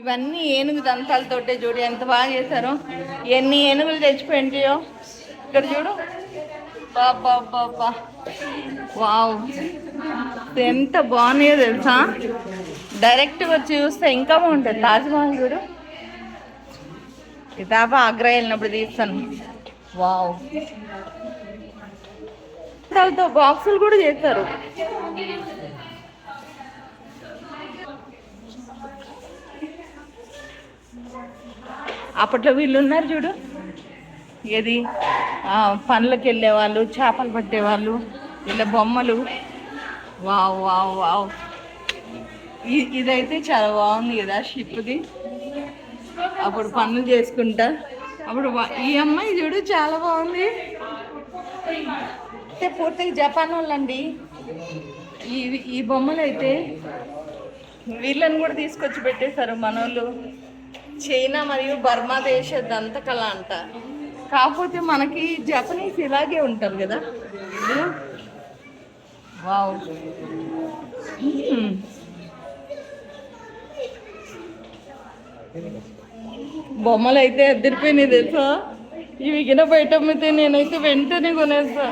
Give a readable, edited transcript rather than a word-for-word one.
ఇవన్నీ ఏనుగు దంతాలతోటే చూడు ఎంత బాగా చేశారో. ఎన్ని ఏనుగులు తెచ్చిపోయింటాయో ఇక్కడ చూడు. బాబా బాబా, వావ్, ఎంత బాగున్నాయో తెలుసా. డైరెక్ట్గా వచ్చి చూస్తే ఇంకా బాగుంటుంది. తాజ్మహల్ చూడు, ఇదాబా ఆగ్రా వెళ్ళినప్పుడు తీస్తాను. వావ్, దాంతో బాక్సులు కూడా చేస్తారు. అప్పట్లో వీళ్ళు ఉన్నారు చూడు, ఏది పనులకు వెళ్ళేవాళ్ళు, చేపలు పట్టేవాళ్ళు, ఇలా బొమ్మలు. వావ్ వావ్ వావ్, ఇదైతే చాలా బాగుంది కదా షిప్ది. అప్పుడు పనులు చేసుకుంటా. అప్పుడు ఈ అమ్మాయి చూడు చాలా బాగుంది. అయితే పూర్తిగా జపాన్ వాళ్ళండి ఈ బొమ్మలు. అయితే వీళ్ళని కూడా తీసుకొచ్చి పెట్టేశారు మనోళ్ళు. చైనా మరియు బర్మా దేశ దంతకళ అంట. కాకపోతే మనకి జపనీస్ ఇలాగే ఉంటారు కదా. వావ్, బొమ్మలు అయితే అద్దరిపోయినాయి తెలుసా. ఇవి గిన బయట అమ్మితే నేనైతే వెంటనే కొనేస్తా.